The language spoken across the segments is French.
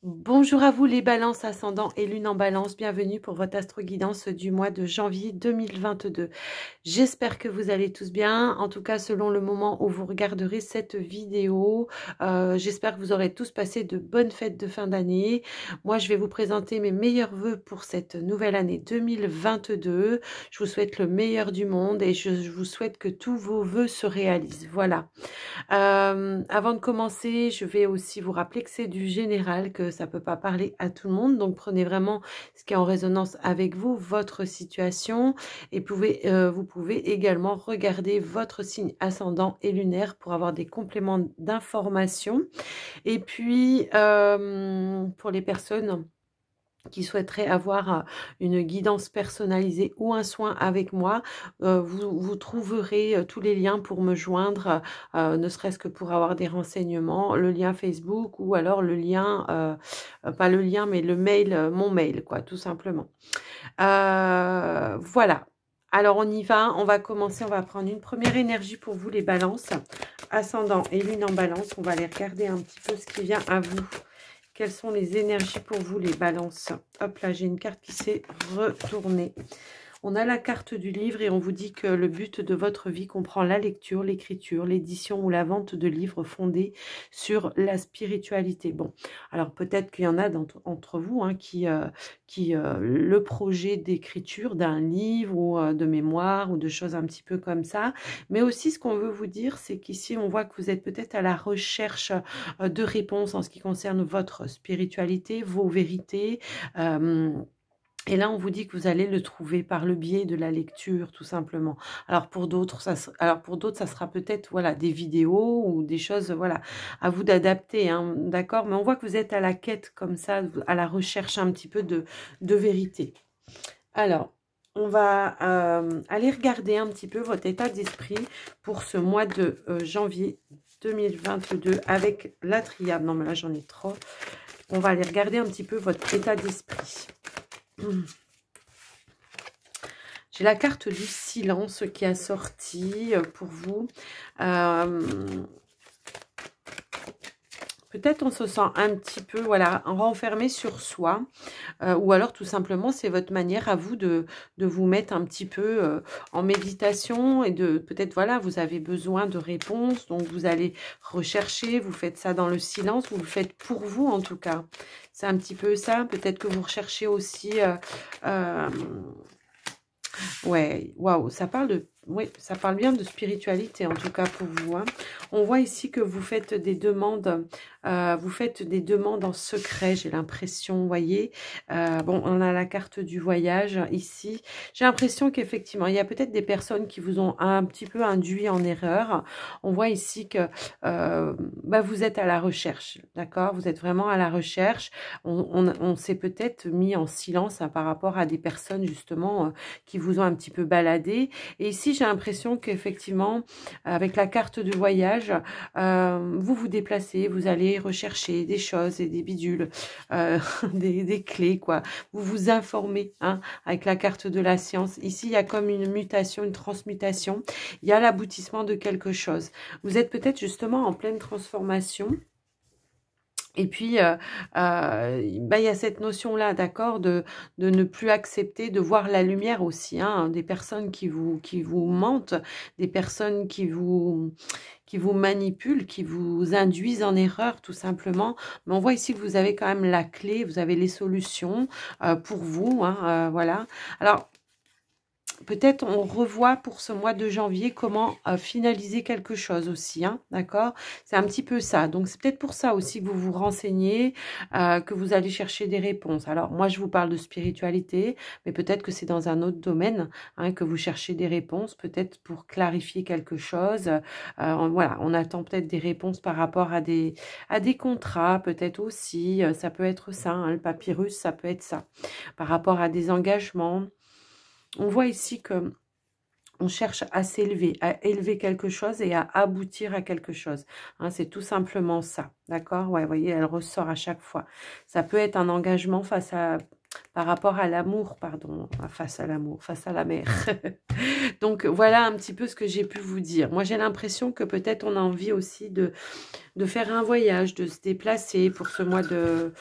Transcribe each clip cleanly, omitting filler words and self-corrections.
Bonjour à vous les balances ascendant et lune en balance, bienvenue pour votre astro-guidance du mois de janvier 2022. J'espère que vous allez tous bien, en tout cas selon le moment où vous regarderez cette vidéo. J'espère que vous aurez tous passé de bonnes fêtes de fin d'année. Moi je vais vous présenter mes meilleurs vœux pour cette nouvelle année 2022. Je vous souhaite le meilleur du monde et je vous souhaite que tous vos vœux se réalisent. Voilà. Avant de commencer, je vais aussi vous rappeler que c'est du général, que ça ne peut pas parler à tout le monde. Donc, prenez vraiment ce qui est en résonance avec vous, votre situation. Et vous pouvez également regarder votre signe ascendant et lunaire pour avoir des compléments d'information. Et puis, pour les personnes qui souhaiteraient avoir une guidance personnalisée ou un soin avec moi, vous trouverez tous les liens pour me joindre, ne serait-ce que pour avoir des renseignements, le lien Facebook ou alors le lien, pas le lien, mais le mail, mon mail, quoi, tout simplement. Voilà. Alors, on y va, on va commencer, on va prendre une première énergie pour vous, les balances, ascendant et lune en balance. On va aller regarder un petit peu ce qui vient à vous. Quelles sont les énergies pour vous, les balances? Hop là, j'ai une carte qui s'est retournée. On a la carte du livre et on vous dit que le but de votre vie comprend la lecture, l'écriture, l'édition ou la vente de livres fondés sur la spiritualité. Bon, alors peut-être qu'il y en a entre vous qui le projet d'écriture d'un livre ou de mémoire ou de choses un petit peu comme ça. Mais aussi, ce qu'on veut vous dire, c'est qu'ici, on voit que vous êtes peut-être à la recherche de réponses en ce qui concerne votre spiritualité, vos vérités. Et là, on vous dit que vous allez le trouver par le biais de la lecture, tout simplement. Alors pour d'autres, ça sera peut-être voilà des vidéos ou des choses, voilà, à vous d'adapter, hein, d'accord. Mais on voit que vous êtes à la quête comme ça, à la recherche un petit peu de vérité. Alors, on va aller regarder un petit peu votre état d'esprit pour ce mois de janvier 2022 avec la triade. Non, mais là, j'en ai trop. On va aller regarder un petit peu votre état d'esprit. J'ai la carte du silence qui a sorti pour vous. Peut-être on se sent un petit peu voilà, renfermé sur soi. Ou alors tout simplement c'est votre manière à vous de vous mettre un petit peu en méditation. Et de peut-être voilà, vous avez besoin de réponses. Donc vous allez rechercher, vous faites ça dans le silence. Vous le faites pour vous en tout cas. C'est un petit peu ça. Peut-être que vous recherchez aussi... ouais, waouh, ça parle de... Oui, ça parle bien de spiritualité, en tout cas pour vous. Hein. On voit ici que vous faites des demandes en secret, j'ai l'impression, vous voyez. Bon, on a la carte du voyage ici. J'ai l'impression qu'effectivement, il y a peut-être des personnes qui vous ont un petit peu induit en erreur. On voit ici que vous êtes à la recherche, d'accord? Vous êtes vraiment à la recherche. On s'est peut-être mis en silence par rapport à des personnes, justement, qui vous ont un petit peu baladé. Et ici, j'ai l'impression qu'effectivement, avec la carte de voyage, vous vous déplacez, vous allez rechercher des choses et des bidules, des clés, quoi. Vous vous informez, hein, avec la carte de la science. Ici, il y a comme une mutation, une transmutation. Il y a l'aboutissement de quelque chose. Vous êtes peut-être justement en pleine transformation. Et puis, il y a cette notion-là, d'accord, de ne plus accepter, de voir la lumière aussi, hein, des personnes qui vous mentent, des personnes qui vous manipulent, qui vous induisent en erreur, tout simplement. Mais on voit ici que vous avez quand même la clé, vous avez les solutions pour vous, hein, voilà. Alors, peut-être on revoit pour ce mois de janvier comment finaliser quelque chose aussi, hein, d'accord? C'est un petit peu ça. Donc, c'est peut-être pour ça aussi que vous vous renseignez, que vous allez chercher des réponses. Alors, moi, je vous parle de spiritualité, mais peut-être que c'est dans un autre domaine, hein, que vous cherchez des réponses, peut-être pour clarifier quelque chose. Voilà, on attend peut-être des réponses par rapport à des contrats, peut-être aussi. Ça peut être ça, hein, le papyrus, ça peut être ça. Par rapport à des engagements. On voit ici que on cherche à s'élever, à élever quelque chose et à aboutir à quelque chose. Hein, c'est tout simplement ça, d'accord? Ouais, vous voyez, elle ressort à chaque fois. Ça peut être un engagement face à par rapport à l'amour, pardon, face à l'amour, face à la mer. Donc, voilà un petit peu ce que j'ai pu vous dire. Moi, j'ai l'impression que peut-être on a envie aussi de faire un voyage, de se déplacer pour ce mois de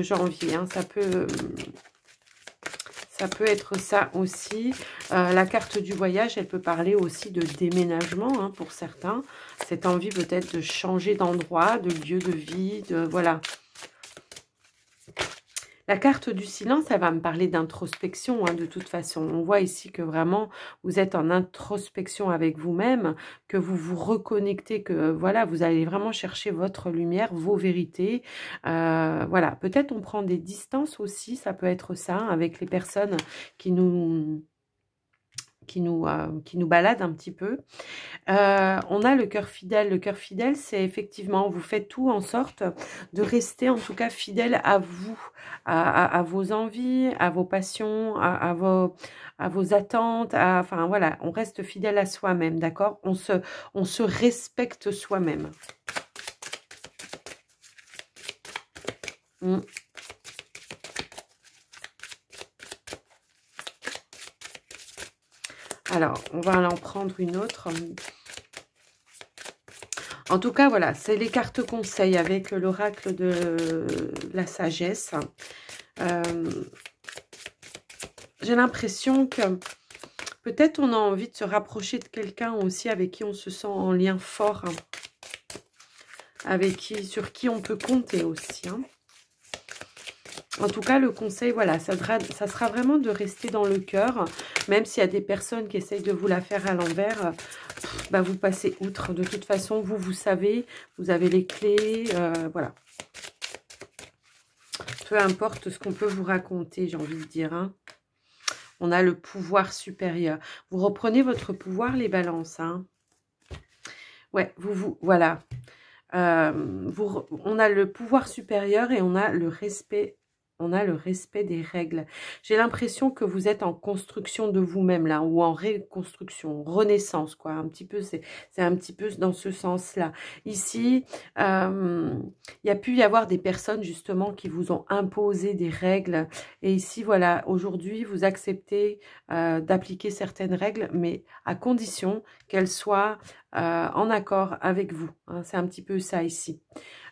janvier. Hein. Ça peut être ça aussi. La carte du voyage, elle peut parler aussi de déménagement hein, pour certains. Cette envie peut-être de changer d'endroit, de lieu de vie, voilà. La carte du silence, elle va me parler d'introspection, hein, de toute façon. On voit ici que vraiment, vous êtes en introspection avec vous-même, que vous vous reconnectez, que voilà, vous allez vraiment chercher votre lumière, vos vérités. Voilà, peut-être on prend des distances aussi, ça peut être ça, avec les personnes qui nous balade un petit peu. On a le cœur fidèle. Le cœur fidèle, c'est effectivement, vous faites tout en sorte de rester en tout cas fidèle à vous, à vos envies, à vos passions, à vos attentes. Enfin voilà, on reste fidèle à soi-même, d'accord? On se respecte soi-même. Alors, on va en prendre une autre. En tout cas, voilà, c'est les cartes conseils avec l'oracle de la sagesse. J'ai l'impression que peut-être on a envie de se rapprocher de quelqu'un aussi avec qui on se sent en lien fort. Hein, sur qui on peut compter aussi. Hein. En tout cas, le conseil, voilà, ça sera vraiment de rester dans le cœur. Même s'il y a des personnes qui essayent de vous la faire à l'envers, bah, vous passez outre. De toute façon, vous savez, vous avez les clés, voilà. Peu importe ce qu'on peut vous raconter, j'ai envie de dire. Hein. On a le pouvoir supérieur. Vous reprenez votre pouvoir, les balances. Hein. Ouais, voilà. On a le pouvoir supérieur et on a le respect. On a le respect des règles. J'ai l'impression que vous êtes en construction de vous-même, là, ou en reconstruction, renaissance, quoi. Un petit peu, c'est un petit peu dans ce sens-là. Ici, il y a pu y avoir des personnes, justement, qui vous ont imposé des règles. Et ici, voilà, aujourd'hui, vous acceptez d'appliquer certaines règles, mais à condition qu'elles soient en accord avec vous. Hein. C'est un petit peu ça, ici.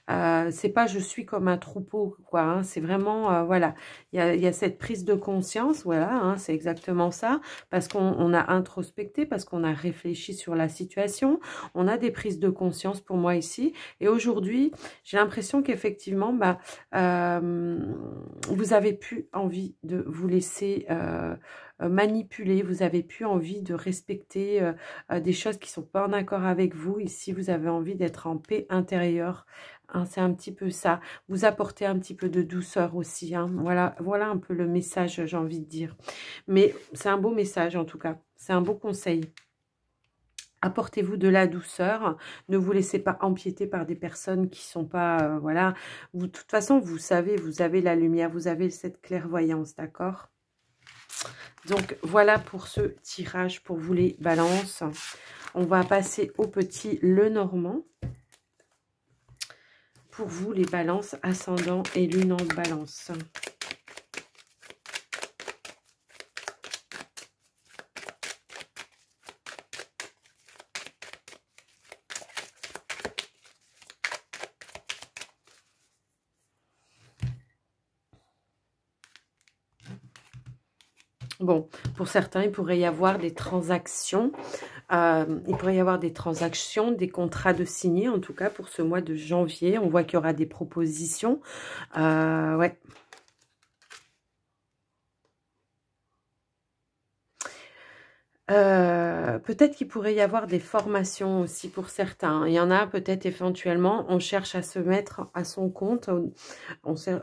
C'est pas je suis comme un troupeau, quoi. Hein, c'est vraiment, voilà, il y a cette prise de conscience, voilà, hein, c'est exactement ça, parce qu'on a introspecté, parce qu'on a réfléchi sur la situation, on a des prises de conscience pour moi ici, et aujourd'hui, j'ai l'impression qu'effectivement, bah, vous avez plus envie de vous laisser manipuler, vous avez plus envie de respecter des choses qui sont pas en accord avec vous. Ici, vous avez envie d'être en paix intérieure. Hein, c'est un petit peu ça. Vous apportez un petit peu de douceur aussi. Hein. Voilà un peu le message, j'ai envie de dire. Mais c'est un beau message en tout cas. C'est un beau conseil. Apportez-vous de la douceur. Ne vous laissez pas empiéter par des personnes qui sont pas... voilà. De toute façon, vous savez, vous avez la lumière. Vous avez cette clairvoyance, d'accord ? Donc, voilà pour ce tirage pour vous les balances. On va passer au petit Lenormand. Pour vous, les balances, ascendant et lune en balance. Bon, pour certains, il pourrait y avoir des transactions. Il pourrait y avoir des transactions, des contrats de signer, en tout cas pour ce mois de janvier. On voit qu'il y aura des propositions. Ouais. Peut-être qu'il pourrait y avoir des formations aussi pour certains. Il y en a peut-être éventuellement, on cherche à se mettre à son compte,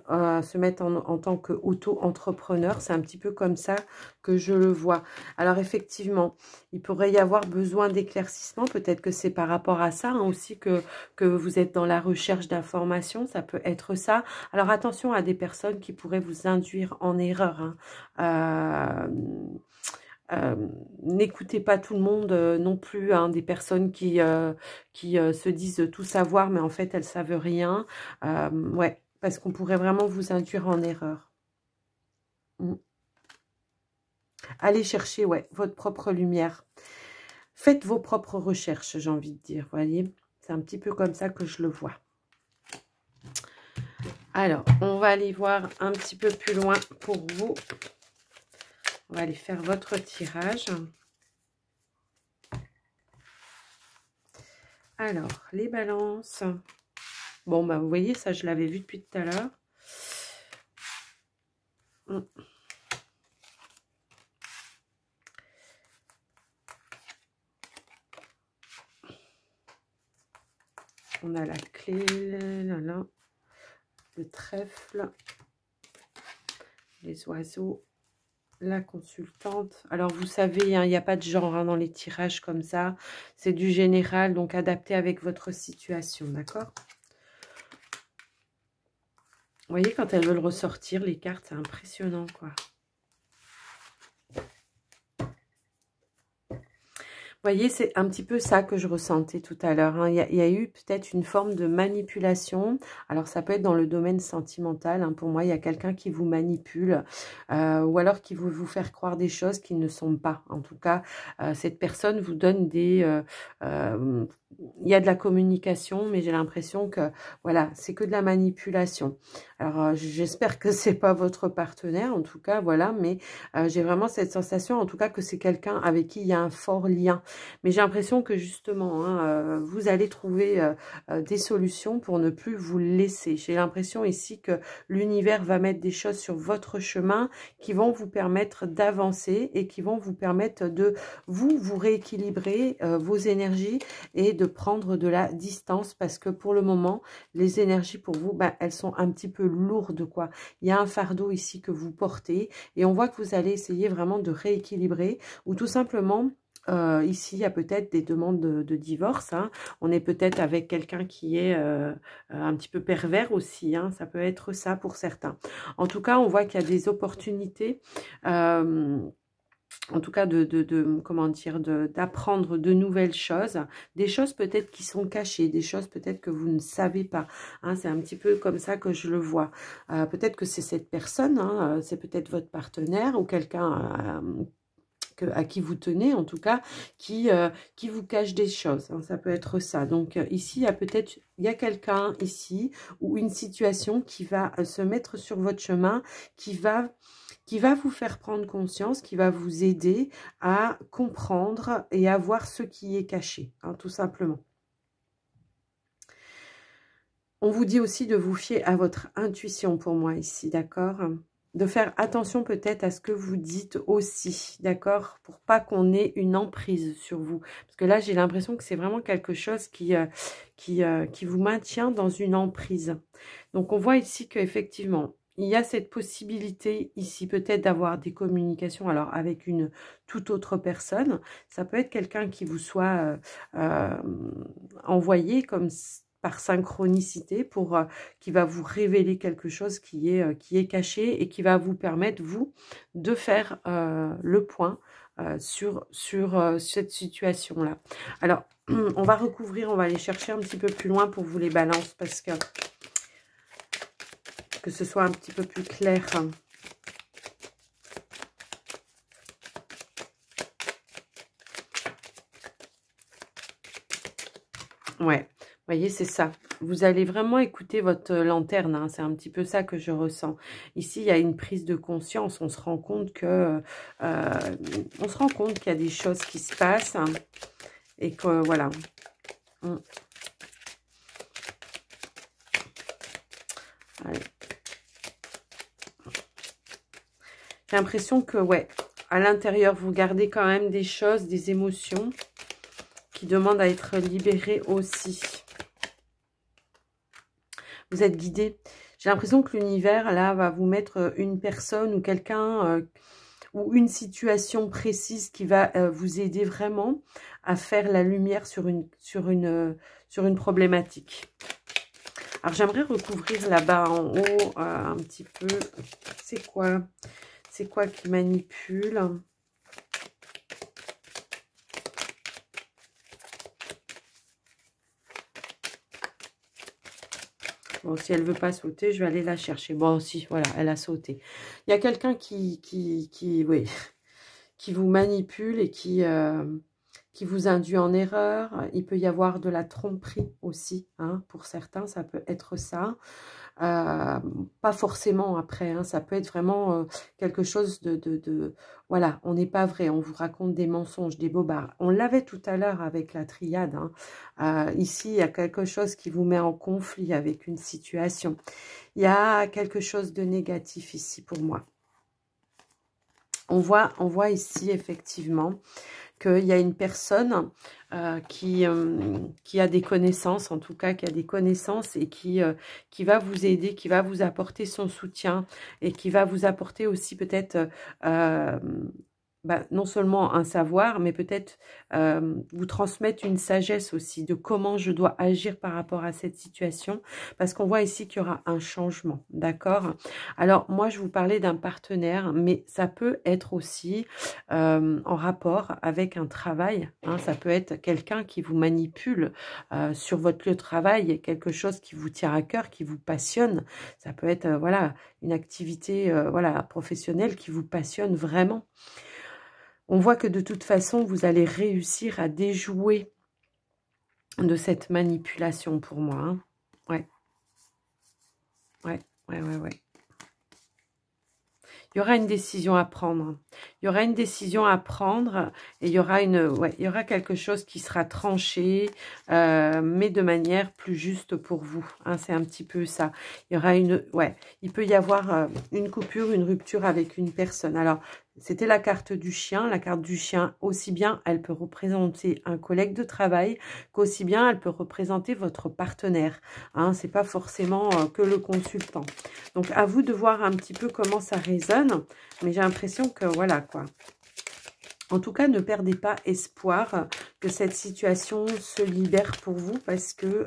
à se mettre en tant qu'auto-entrepreneur. C'est un petit peu comme ça que je le vois. Alors effectivement, il pourrait y avoir besoin d'éclaircissement. Peut-être que c'est par rapport à ça hein, aussi que vous êtes dans la recherche d'informations. Ça peut être ça. Alors attention à des personnes qui pourraient vous induire en erreur. Hein. N'écoutez pas tout le monde non plus, hein, des personnes qui se disent tout savoir, mais en fait, elles savent rien. Ouais, parce qu'on pourrait vraiment vous induire en erreur. Mm. Allez chercher, ouais, votre propre lumière. Faites vos propres recherches, j'ai envie de dire, voyez. C'est un petit peu comme ça que je le vois. Alors, on va aller voir un petit peu plus loin pour vous. On va aller faire votre tirage. Alors, les balances. Bon, bah, vous voyez, ça, je l'avais vu depuis tout à l'heure. On a la clé, là, le trèfle, les oiseaux, la consultante. Alors, vous savez, hein, il n'y a pas de genre hein, dans les tirages comme ça. C'est du général, donc adapté avec votre situation, d'accord? Vous voyez, quand elles veulent ressortir, les cartes, c'est impressionnant, quoi. Vous voyez, c'est un petit peu ça que je ressentais tout à l'heure. Hein. Il y a eu peut-être une forme de manipulation. Alors, ça peut être dans le domaine sentimental. Hein. Pour moi, il y a quelqu'un qui vous manipule ou alors qui veut vous faire croire des choses qui ne sont pas. En tout cas, cette personne vous donne des... il y a de la communication, mais j'ai l'impression que, voilà, c'est que de la manipulation. Alors, j'espère que c'est pas votre partenaire, en tout cas, voilà, mais j'ai vraiment cette sensation, en tout cas, que c'est quelqu'un avec qui il y a un fort lien. Mais j'ai l'impression que, justement, hein, vous allez trouver des solutions pour ne plus vous laisser. J'ai l'impression ici que l'univers va mettre des choses sur votre chemin qui vont vous permettre d'avancer et qui vont vous permettre de vous rééquilibrer vos énergies et de prendre de la distance parce que pour le moment, les énergies pour vous, ben, elles sont un petit peu lourdes, quoi. Il y a un fardeau ici que vous portez et on voit que vous allez essayer vraiment de rééquilibrer ou tout simplement... ici, il y a peut-être des demandes de divorce. Hein. On est peut-être avec quelqu'un qui est un petit peu pervers aussi. Hein. Ça peut être ça pour certains. En tout cas, on voit qu'il y a des opportunités. En tout cas, comment dire, d'apprendre de nouvelles choses, des choses peut-être qui sont cachées, des choses peut-être que vous ne savez pas. Hein, c'est un petit peu comme ça que je le vois. Peut-être que c'est cette personne, hein, c'est peut-être votre partenaire ou quelqu'un à qui vous tenez, en tout cas, qui vous cache des choses. Hein, ça peut être ça. Donc, ici, il y a quelqu'un ici ou une situation qui va se mettre sur votre chemin, qui va vous faire prendre conscience, qui va vous aider à comprendre et à voir ce qui est caché, hein, tout simplement. On vous dit aussi de vous fier à votre intuition pour moi ici, d'accord ? De faire attention peut-être à ce que vous dites aussi, d'accord? Pour pas qu'on ait une emprise sur vous. Parce que là, j'ai l'impression que c'est vraiment quelque chose qui vous maintient dans une emprise. Donc, on voit ici qu'effectivement, il y a cette possibilité ici peut-être d'avoir des communications alors avec une toute autre personne. Ça peut être quelqu'un qui vous soit envoyé comme par synchronicité pour qui va vous révéler quelque chose qui est caché et qui va vous permettre, vous, de faire le point sur cette situation-là. Alors, on va recouvrir, on va aller chercher un petit peu plus loin pour vous les balances parce que ce soit un petit peu plus clair. Ouais, vous voyez, c'est ça. Vous allez vraiment écouter votre lanterne, hein. C'est un petit peu ça que je ressens. Ici, il y a une prise de conscience. On se rend compte que qu'il y a des choses qui se passent hein, et que voilà. J'ai l'impression que, ouais, à l'intérieur, vous gardez quand même des choses, des émotions qui demandent à être libérées aussi. Vous êtes guidé. J'ai l'impression que l'univers, là, va vous mettre une personne ou quelqu'un ou une situation précise qui va vous aider vraiment à faire la lumière sur une problématique. Alors, j'aimerais recouvrir là-bas en haut un petit peu. C'est quoi? C'est quoi qui manipule? Bon, si elle veut pas sauter, je vais aller la chercher. Bon, si, voilà, elle a sauté. Il y a quelqu'un oui, qui vous manipule et qui vous induit en erreur. Il peut y avoir de la tromperie aussi, hein, pour certains, ça peut être ça. Pas forcément après, hein, ça peut être vraiment quelque chose voilà, on n'est pas vrai, on vous raconte des mensonges, des bobards. On l'avait tout à l'heure avec la triade, hein. Ici, il y a quelque chose qui vous met en conflit avec une situation. Il y a quelque chose de négatif ici pour moi. On voit ici effectivement qu'il y a une personne qui a des connaissances, en tout cas qui a des connaissances et qui va vous aider, qui va vous apporter son soutien et qui va vous apporter aussi peut-être non seulement un savoir, mais peut-être vous transmettre une sagesse aussi de comment je dois agir par rapport à cette situation, parce qu'on voit ici qu'il y aura un changement, d'accord? Alors, moi, je vous parlais d'un partenaire, mais ça peut être aussi en rapport avec un travail, hein, ça peut être quelqu'un qui vous manipule sur votre lieu de travail, quelque chose qui vous tient à cœur, qui vous passionne, ça peut être, voilà, une activité voilà, professionnelle qui vous passionne vraiment. On voit que de toute façon, vous allez réussir à déjouer de cette manipulation pour moi. Hein. Ouais. Ouais. Il y aura une décision à prendre. Il y aura une décision à prendre et il y aura il y aura quelque chose qui sera tranché, mais de manière plus juste pour vous. Hein, c'est un petit peu ça. Il y aura il peut y avoir une coupure, une rupture avec une personne. Alors, c'était la carte du chien. La carte du chien, aussi bien, elle peut représenter un collègue de travail, qu'aussi bien, elle peut représenter votre partenaire. Hein, c'est pas forcément que le consultant. Donc, à vous de voir un petit peu comment ça résonne. Mais j'ai l'impression que, voilà, quoi. En tout cas, ne perdez pas espoir que cette situation se libère pour vous parce que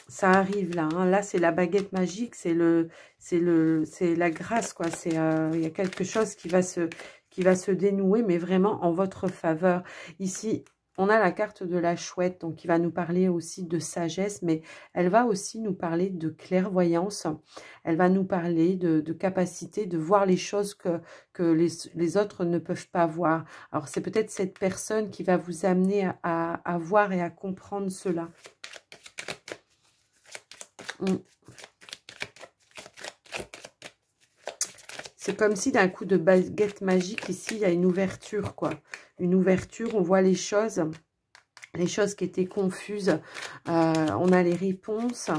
ça arrive là. Hein. Là, c'est la baguette magique, c'est la grâce, quoi. C'est il y a quelque chose qui va se dénouer, mais vraiment en votre faveur. Ici, on a la carte de la chouette, donc qui va nous parler aussi de sagesse, mais elle va aussi nous parler de clairvoyance. Elle va nous parler de capacité de voir les choses que les autres ne peuvent pas voir. Alors, c'est peut-être cette personne qui va vous amener à voir et à comprendre cela. C'est comme si d'un coup de baguette magique, ici, il y a une ouverture, quoi. Une ouverture, on voit les choses qui étaient confuses. On a les réponses.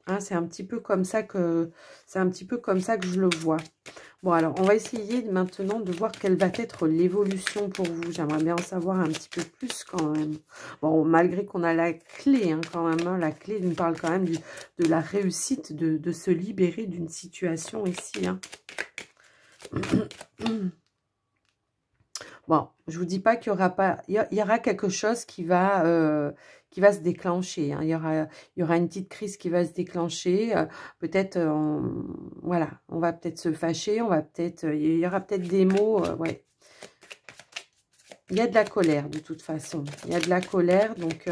Hein, c'est un petit peu comme ça que je le vois. Bon, alors, on va essayer maintenant de voir quelle va être l'évolution pour vous. J'aimerais bien en savoir un petit peu plus quand même. Bon, malgré qu'on a la clé, hein, quand même. Hein, la clé nous parle quand même de la réussite, de se libérer d'une situation ici. Hein. Bon, je vous dis pas qu'il y aura pas... Il y aura quelque chose qui va se déclencher. Hein. Il y aura une petite crise qui va se déclencher. Peut-être, voilà, on va peut-être se fâcher. Il y aura peut-être des mots, ouais. Il y a de la colère, de toute façon. Il y a de la colère, donc...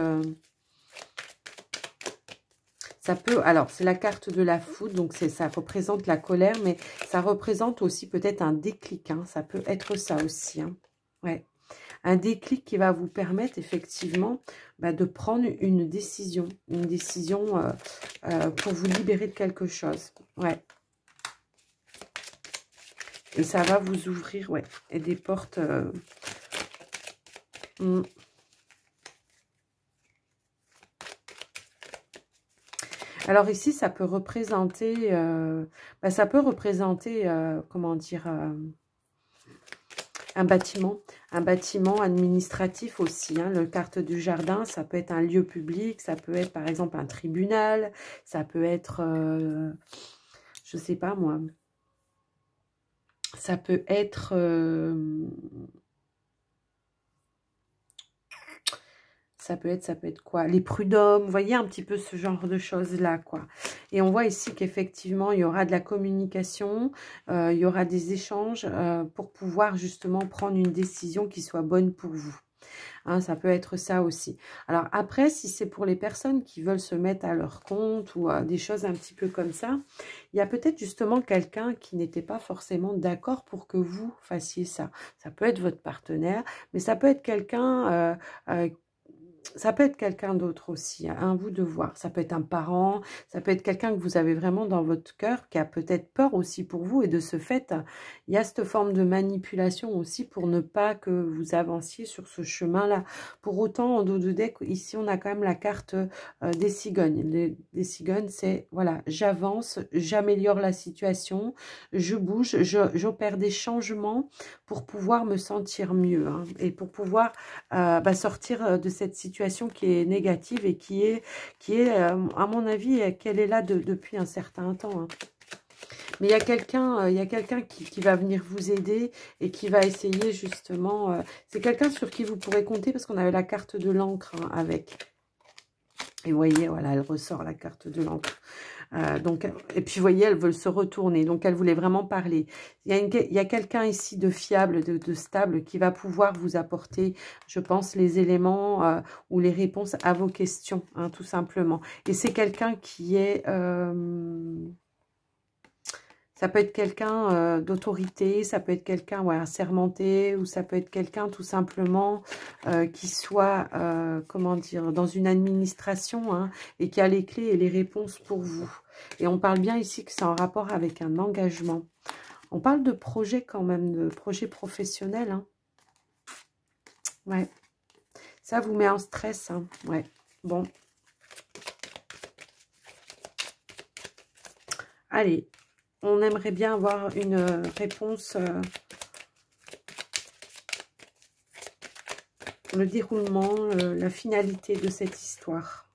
ça peut, alors c'est la carte de la foudre, donc ça représente la colère, mais ça représente aussi peut-être un déclic. Hein. Ça peut être ça aussi. Hein. Ouais. Un déclic qui va vous permettre effectivement de prendre une décision pour vous libérer de quelque chose. Ouais. Et ça va vous ouvrir, ouais, et des portes. Alors ici, ça peut représenter, comment dire, un bâtiment administratif aussi. Hein. Le carte du jardin, ça peut être un lieu public, ça peut être par exemple un tribunal, ça peut être, je sais pas moi, ça peut être... ça peut être quoi? Les prud'hommes, vous voyez un petit peu ce genre de choses-là, quoi. Et on voit ici qu'effectivement, il y aura de la communication, il y aura des échanges pour pouvoir justement prendre une décision qui soit bonne pour vous. Hein, ça peut être ça aussi. Alors après, si c'est pour les personnes qui veulent se mettre à leur compte ou des choses un petit peu comme ça, il y a peut-être justement quelqu'un qui n'était pas forcément d'accord pour que vous fassiez ça. Ça peut être votre partenaire, mais ça peut être quelqu'un ça peut être quelqu'un d'autre aussi, hein, à vous de voir. Ça peut être un parent, ça peut être quelqu'un que vous avez vraiment dans votre cœur, qui a peut-être peur aussi pour vous. Et de ce fait, il y a cette forme de manipulation aussi pour ne pas que vous avanciez sur ce chemin-là. Pour autant, en dos de deck, ici, on a quand même la carte des cigognes. Les cigognes, c'est, voilà, j'avance, j'améliore la situation, je bouge, j'opère des changements pour pouvoir me sentir mieux, hein, et pour pouvoir sortir de cette situation qui est négative et qui est à mon avis, qu'elle est là depuis un certain temps. Hein. Mais il y a quelqu'un qui va venir vous aider et qui va essayer justement... c'est quelqu'un sur qui vous pourrez compter parce qu'on avait la carte de l'encre, hein, avec. Et vous voyez, voilà, elle ressort la carte de l'encre. Donc, et puis, vous voyez, elle veut se retourner. Donc, elle voulait vraiment parler. Il y a quelqu'un ici de fiable, de stable, qui va pouvoir vous apporter, je pense, les éléments ou les réponses à vos questions, hein, tout simplement. Et c'est quelqu'un qui est... ça peut être quelqu'un d'autorité, ça peut être quelqu'un assermenté, ou ça peut être quelqu'un tout simplement qui soit, comment dire, dans une administration, hein, et qui a les clés et les réponses pour vous. Et on parle bien ici que c'est en rapport avec un engagement. On parle de projet quand même, de projet professionnel. Hein. Ouais. Ça vous met en stress. Hein. Ouais. Bon. Allez. On aimerait bien avoir une réponse, le déroulement, la finalité de cette histoire.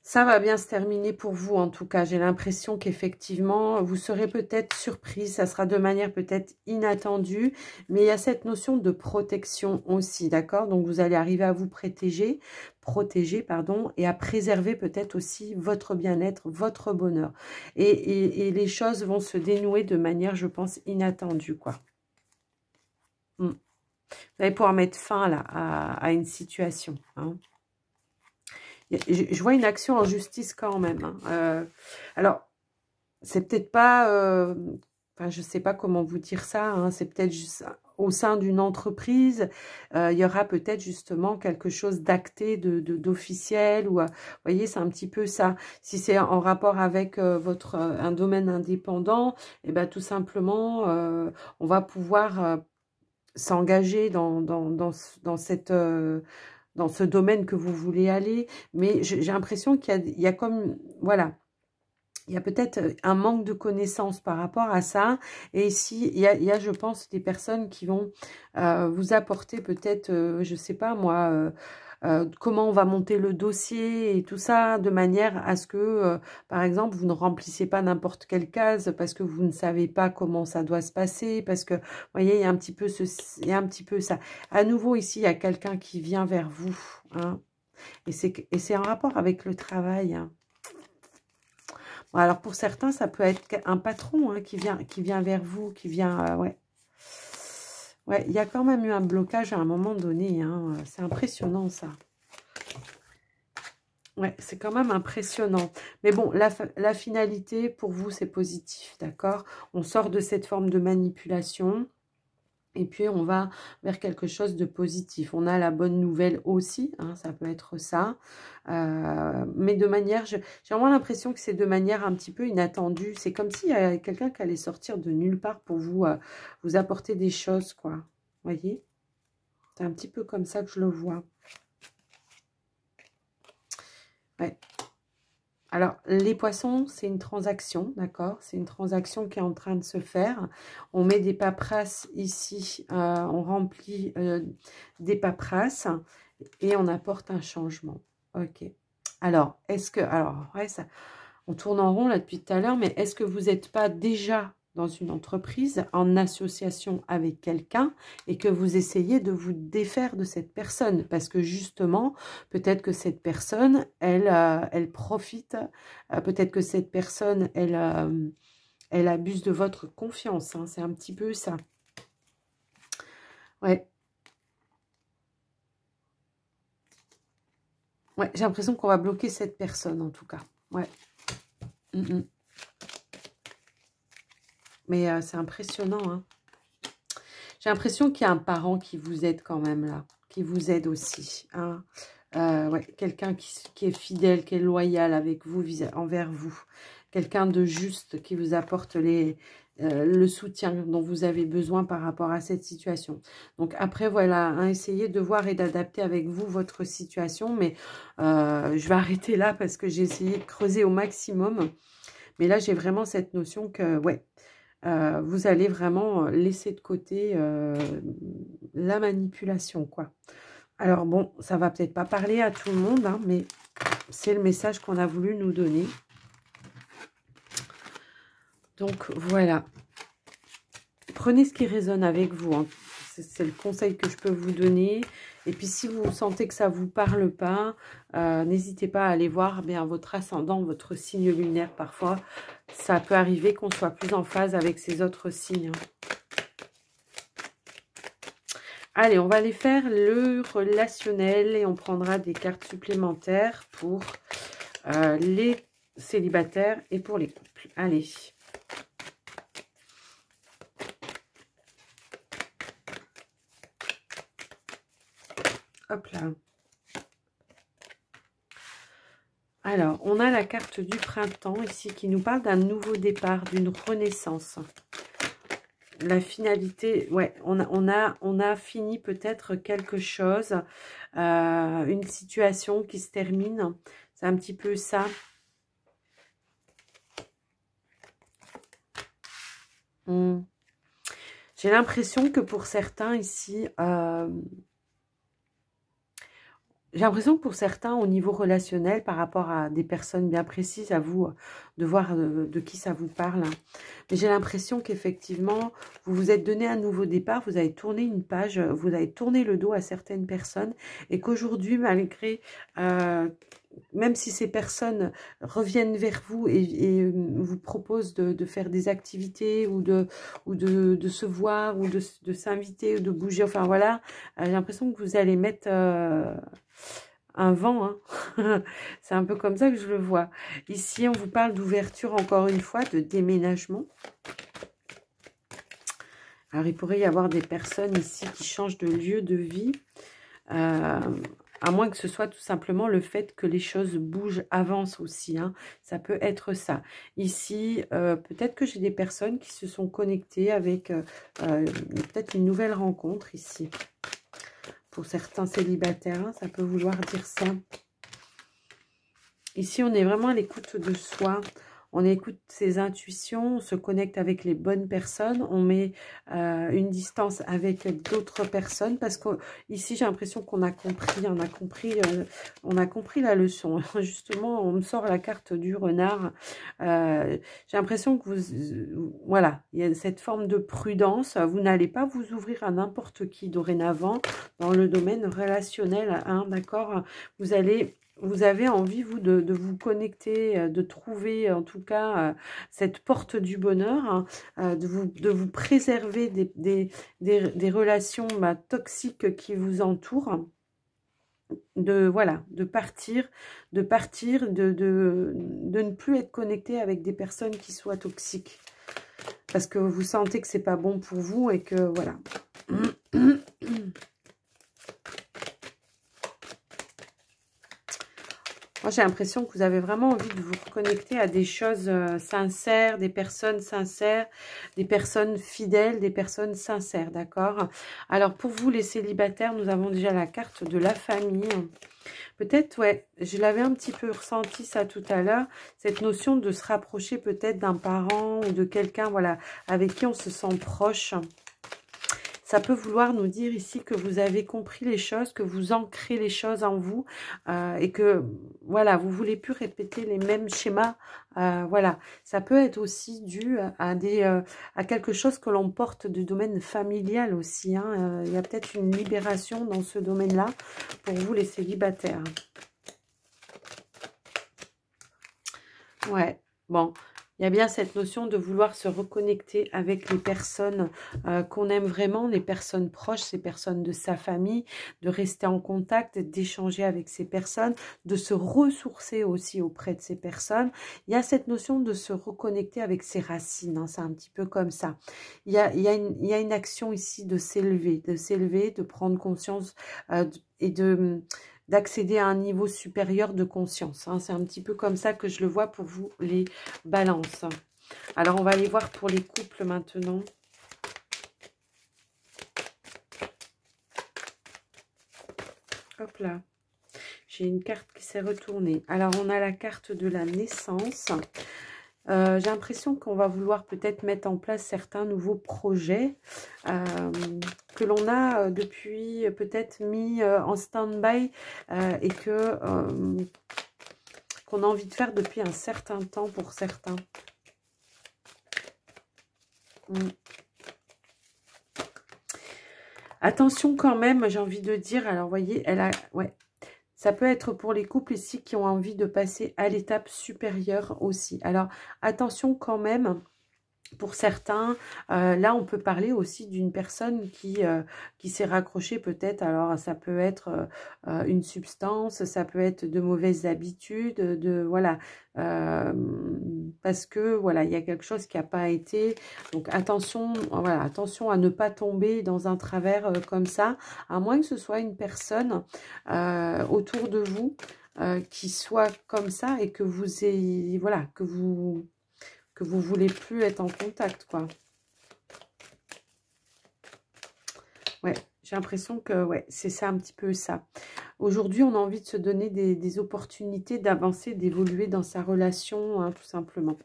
Ça va bien se terminer pour vous, en tout cas. J'ai l'impression qu'effectivement, vous serez peut-être surprise. Ça sera de manière peut-être inattendue. Mais il y a cette notion de protection aussi, d'accord? Donc, vous allez arriver à vous protéger, pardon, et à préserver peut-être aussi votre bien-être, votre bonheur. Et les choses vont se dénouer de manière, je pense, inattendue, quoi. Vous allez pouvoir mettre fin là, à une situation, hein. Je vois une action en justice quand même. Hein. Alors, c'est peut-être pas... enfin, je sais pas comment vous dire ça. Hein, c'est peut-être juste au sein d'une entreprise. Il y aura peut-être justement quelque chose d'acté, d'officiel. Ou, vous voyez, c'est un petit peu ça. Si c'est en rapport avec un domaine indépendant, et ben tout simplement, on va pouvoir s'engager dans cette... dans ce domaine que vous voulez aller, mais j'ai l'impression qu'il y a comme, voilà, il y a peut-être un manque de connaissances par rapport à ça, et ici, il y a je pense, des personnes qui vont vous apporter peut-être, je sais pas moi, comment on va monter le dossier et tout ça, de manière à ce que, par exemple, vous ne remplissez pas n'importe quelle case parce que vous ne savez pas comment ça doit se passer, parce que, vous voyez, il y a un petit peu il y a un petit peu ça. À nouveau, ici, il y a quelqu'un qui vient vers vous, hein, et c'est en rapport avec le travail, hein. Bon, alors, pour certains, ça peut être un patron, hein, qui vient vers vous, qui vient, ouais. Ouais, il y a quand même eu un blocage à un moment donné, hein. C'est impressionnant, ça. Ouais, c'est quand même impressionnant. Mais bon, la finalité, pour vous, c'est positif, d'accord? On sort de cette forme de manipulation. Et puis, on va vers quelque chose de positif. On a la bonne nouvelle aussi, hein, ça peut être ça. Mais de manière, j'ai vraiment l'impression que c'est de manière un petit peu inattendue. C'est comme s'il y a quelqu'un qui allait sortir de nulle part pour vous, vous apporter des choses, quoi. Vous voyez? C'est un petit peu comme ça que je le vois. Ouais. Alors, les poissons, c'est une transaction, d'accord? C'est une transaction qui est en train de se faire. On met des paperasses ici, on remplit des paperasses et on apporte un changement. Ok. Alors, est-ce que... Alors, ouais, ça, on tourne en rond là depuis tout à l'heure, mais est-ce que vous n'êtes pas déjà dans une entreprise, en association avec quelqu'un, et que vous essayez de vous défaire de cette personne? Parce que justement, peut-être que cette personne, elle profite, peut-être que cette personne, Elle abuse de votre confiance, hein, c'est un petit peu ça. Ouais. Ouais, j'ai l'impression qu'on va bloquer cette personne, en tout cas. Ouais. Mais c'est impressionnant, hein. J'ai l'impression qu'il y a un parent qui vous aide quand même, là. Qui vous aide aussi, hein. Ouais, quelqu'un qui est fidèle, qui est loyal avec vous, envers vous. Quelqu'un de juste qui vous apporte le soutien dont vous avez besoin par rapport à cette situation. Donc après, voilà, hein, essayez de voir et d'adapter avec vous votre situation. Mais je vais arrêter là parce que j'ai essayé de creuser au maximum. Mais là, j'ai vraiment cette notion que, ouais, vous allez vraiment laisser de côté la manipulation, quoi. Alors bon, ça va peut-être pas parler à tout le monde, hein, mais c'est le message qu'on a voulu nous donner. Donc voilà. Prenez ce qui résonne avec vous, hein. C'est le conseil que je peux vous donner. Et puis si vous sentez que ça ne vous parle pas, n'hésitez pas à aller voir bien votre ascendant, votre signe lunaire. Parfois, ça peut arriver qu'on soit plus en phase avec ces autres signes. Allez, on va aller faire le relationnel et on prendra des cartes supplémentaires pour les célibataires et pour les couples. Allez. Hop là. Alors, on a la carte du printemps ici qui nous parle d'un nouveau départ, d'une renaissance. La finalité, ouais, on a fini peut-être quelque chose, une situation qui se termine. C'est un petit peu ça. J'ai l'impression que pour certains ici, j'ai l'impression que pour certains, au niveau relationnel, par rapport à des personnes bien précises, à vous de voir de qui ça vous parle. Mais j'ai l'impression qu'effectivement, vous vous êtes donné un nouveau départ, vous avez tourné une page, vous avez tourné le dos à certaines personnes. Et qu'aujourd'hui, malgré, même si ces personnes reviennent vers vous et vous proposent de faire des activités ou de se voir ou de s'inviter ou de bouger, enfin voilà, j'ai l'impression que vous allez mettre un vent, hein. C'est un peu comme ça que je le vois. Ici, on vous parle d'ouverture, encore une fois, de déménagement. Alors, il pourrait y avoir des personnes ici qui changent de lieu de vie, à moins que ce soit tout simplement le fait que les choses bougent, avancent aussi, hein. Ça peut être ça. Ici, peut-être que j'ai des personnes qui se sont connectées avec peut-être une nouvelle rencontre ici. Pour certains célibataires, hein, ça peut vouloir dire ça. Ici, on est vraiment à l'écoute de soi. On écoute ses intuitions, on se connecte avec les bonnes personnes, on met une distance avec d'autres personnes parce que ici j'ai l'impression qu'on a compris, on a compris la leçon. Justement, on me sort la carte du renard. J'ai l'impression que voilà, il y a cette forme de prudence. Vous n'allez pas vous ouvrir à n'importe qui dorénavant dans le domaine relationnel, hein, d'accord? Vous avez envie, vous, de vous connecter, de trouver, en tout cas, cette porte du bonheur, hein, de vous préserver des relations toxiques qui vous entourent, voilà, de partir, de ne plus être connecté avec des personnes qui soient toxiques. Parce que vous sentez que c'est pas bon pour vous et que, voilà. Moi, j'ai l'impression que vous avez vraiment envie de vous reconnecter à des choses sincères, des personnes sincères, des personnes fidèles, des personnes sincères, d'accord? Alors, pour vous, les célibataires, nous avons déjà la carte de la famille. Peut-être, ouais, je l'avais un petit peu ressenti ça tout à l'heure, cette notion de se rapprocher peut-être d'un parent ou de quelqu'un, voilà, avec qui on se sent proche. Ça peut vouloir nous dire ici que vous avez compris les choses, que vous ancrez les choses en vous et que, voilà, vous ne voulez plus répéter les mêmes schémas. Voilà, ça peut être aussi dû à quelque chose que l'on porte du domaine familial aussi, hein. Il y a peut-être une libération dans ce domaine-là pour vous, les célibataires. Ouais, bon. Il y a bien cette notion de vouloir se reconnecter avec les personnes qu'on aime vraiment, les personnes proches, ces personnes de sa famille, de rester en contact, d'échanger avec ces personnes, de se ressourcer aussi auprès de ces personnes. Il y a cette notion de se reconnecter avec ses racines, hein, c'est un petit peu comme ça. Il y a une action ici de s'élever, de prendre conscience et d'accéder à un niveau supérieur de conscience. Hein. C'est un petit peu comme ça que je le vois pour vous, les balances. Alors, on va aller voir pour les couples maintenant. Hop là. J'ai une carte qui s'est retournée. Alors, on a la carte de la naissance. J'ai l'impression qu'on va vouloir peut-être mettre en place certains nouveaux projets que l'on a depuis peut-être mis en stand-by et qu'on a envie de faire depuis un certain temps pour certains. Attention quand même, j'ai envie de dire, alors vous voyez, elle a... Ouais. Ça peut être pour les couples ici qui ont envie de passer à l'étape supérieure aussi. Alors, attention quand même, pour certains, là, on peut parler aussi d'une personne qui s'est raccrochée peut-être. Alors, ça peut être une substance, ça peut être de mauvaises habitudes, voilà. Parce que, voilà, il y a quelque chose qui n'a pas été. Donc, attention, voilà, attention à ne pas tomber dans un travers comme ça, à moins que ce soit une personne autour de vous qui soit comme ça et que vous ayez, voilà, que vous voulez plus être en contact, quoi. Ouais, j'ai l'impression que ouais, c'est ça un petit peu ça. Aujourd'hui, on a envie de se donner des opportunités d'avancer, d'évoluer dans sa relation, hein, tout simplement.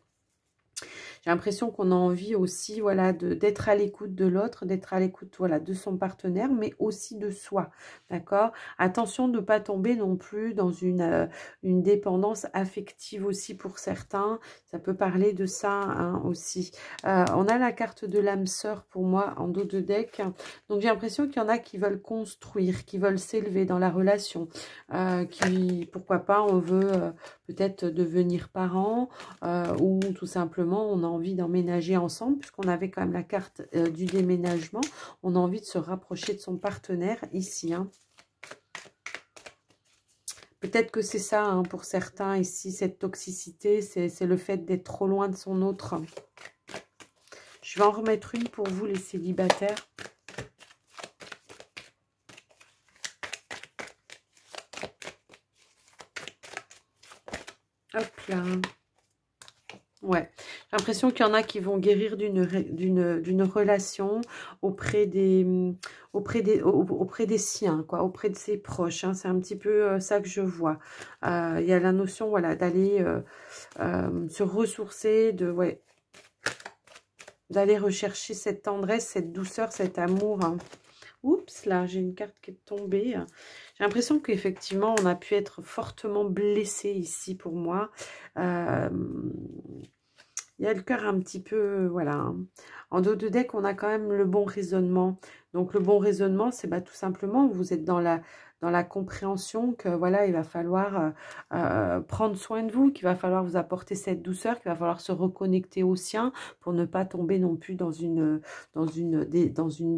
J'ai l'impression qu'on a envie aussi, voilà, d'être à l'écoute de l'autre, d'être à l'écoute, voilà, de son partenaire, mais aussi de soi, d'accord? Attention de ne pas tomber non plus dans une dépendance affective aussi pour certains. Ça peut parler de ça hein, aussi. On a la carte de l'âme sœur pour moi en dos de deck. Donc j'ai l'impression qu'il y en a qui veulent construire, qui veulent s'élever dans la relation, pourquoi pas, on veut peut-être devenir parent ou tout simplement on a envie d'emménager ensemble, puisqu'on avait quand même la carte du déménagement. On a envie de se rapprocher de son partenaire ici. Hein. Peut-être que c'est ça hein, pour certains ici, cette toxicité, c'est le fait d'être trop loin de son autre. Je vais en remettre une pour vous les célibataires. Hop là. Ouais, j'ai l'impression qu'il y en a qui vont guérir d'une relation auprès des siens, quoi, auprès de ses proches. Hein. C'est un petit peu ça que je vois. Il y a la notion, voilà, d'aller se ressourcer, d'aller rechercher cette tendresse, cette douceur, cet amour. Hein. Oups, là, j'ai une carte qui est tombée. J'ai l'impression qu'effectivement, on a pu être fortement blessé ici pour moi. Il y a le cœur un petit peu, voilà. Hein. En dos de deck, on a quand même le bon raisonnement. Donc, le bon raisonnement, c'est tout simplement, vous êtes dans la compréhension que, voilà, il va falloir prendre soin de vous, qu'il va falloir vous apporter cette douceur, qu'il va falloir se reconnecter au sien pour ne pas tomber non plus dans une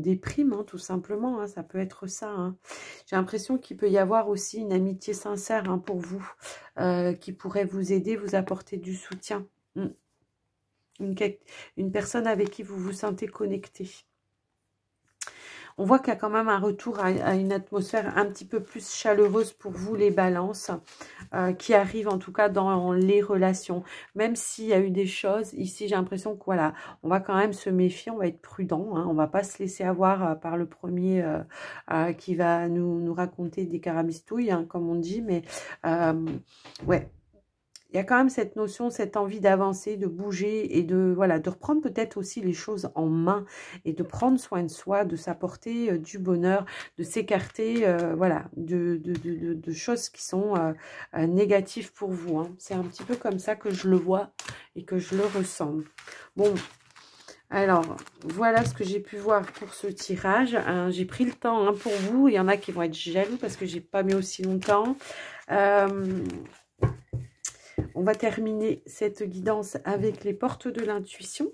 déprime, hein, tout simplement. Hein, ça peut être ça. Hein. J'ai l'impression qu'il peut y avoir aussi une amitié sincère hein, pour vous, qui pourrait vous aider, vous apporter du soutien. Une personne avec qui vous vous sentez connecté. On voit qu'il y a quand même un retour à une atmosphère un petit peu plus chaleureuse pour vous, les balances, qui arrivent en tout cas dans les relations. Même s'il y a eu des choses, ici j'ai l'impression que voilà, on va quand même se méfier, on va être prudent, hein, on va pas se laisser avoir par le premier qui va nous raconter des carabistouilles, hein, comme on dit, mais ouais. Il y a quand même cette notion, cette envie d'avancer, de bouger et de reprendre peut-être aussi les choses en main et de prendre soin de soi, de s'apporter du bonheur, de s'écarter de choses qui sont négatives pour vous. Hein. C'est un petit peu comme ça que je le vois et que je le ressens. Bon, alors voilà ce que j'ai pu voir pour ce tirage. J'ai pris le temps hein, pour vous. Il y en a qui vont être jaloux parce que j'ai pas mis aussi longtemps. On va terminer cette guidance avec les portes de l'intuition.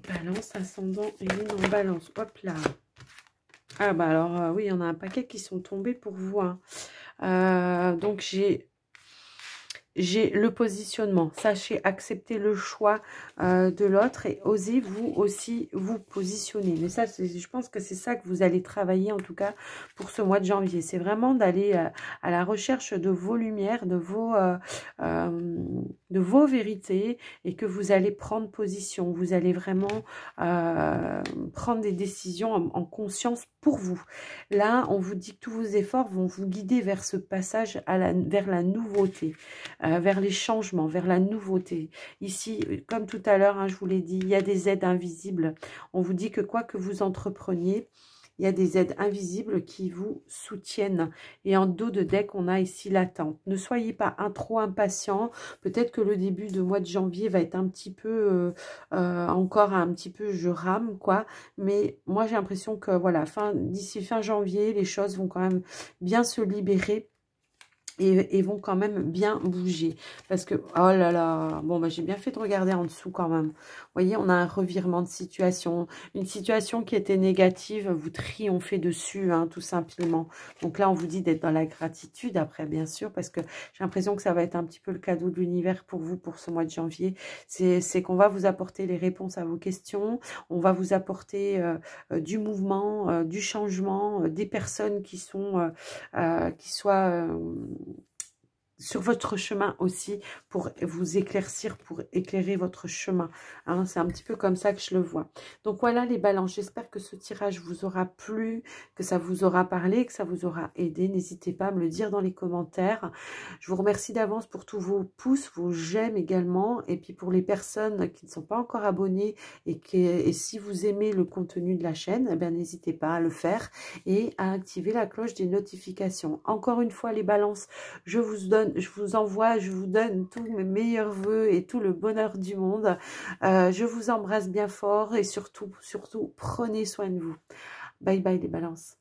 Balance, ascendant et lune en balance. Hop là. Ah bah alors, oui, il y en a un paquet qui sont tombés pour vous. Hein. Donc, j'ai le positionnement. Sachez accepter le choix de l'autre et osez vous aussi vous positionner. Mais ça, je pense que c'est ça que vous allez travailler en tout cas pour ce mois de janvier. C'est vraiment d'aller à la recherche de vos lumières, de vos vérités et que vous allez prendre position. Vous allez vraiment prendre des décisions en conscience pour vous. Là, on vous dit que tous vos efforts vont vous guider vers ce passage vers la nouveauté. Vers les changements, vers la nouveauté. Ici, comme tout à l'heure, hein, je vous l'ai dit, il y a des aides invisibles. On vous dit que quoi que vous entrepreniez, il y a des aides invisibles qui vous soutiennent. Et en dos de deck, on a ici l'attente. Ne soyez pas trop impatient. Peut-être que le début de mois de janvier va être un petit peu, encore un petit peu, je rame, quoi. Mais moi, j'ai l'impression que, voilà, d'ici fin janvier, les choses vont quand même bien se libérer. Et vont quand même bien bouger. Parce que, oh là là, bon, bah, j'ai bien fait de regarder en dessous quand même. Vous voyez, on a un revirement de situation. Une situation qui était négative, vous triomphez dessus, hein, tout simplement. Donc là, on vous dit d'être dans la gratitude après, bien sûr, parce que j'ai l'impression que ça va être un petit peu le cadeau de l'univers pour vous, pour ce mois de janvier. C'est qu'on va vous apporter les réponses à vos questions. On va vous apporter du mouvement, du changement, des personnes qui soient sur votre chemin aussi pour vous éclaircir, pour éclairer votre chemin. Hein, c'est un petit peu comme ça que je le vois. Donc voilà les balances. J'espère que ce tirage vous aura plu, que ça vous aura parlé, que ça vous aura aidé. N'hésitez pas à me le dire dans les commentaires. Je vous remercie d'avance pour tous vos pouces, vos j'aime également. Et puis pour les personnes qui ne sont pas encore abonnées et si vous aimez le contenu de la chaîne, eh bien n'hésitez pas à le faire et à activer la cloche des notifications. Encore une fois les balances, je vous donne tous mes meilleurs vœux et tout le bonheur du monde. Je vous embrasse bien fort et surtout, prenez soin de vous. Bye bye les balances.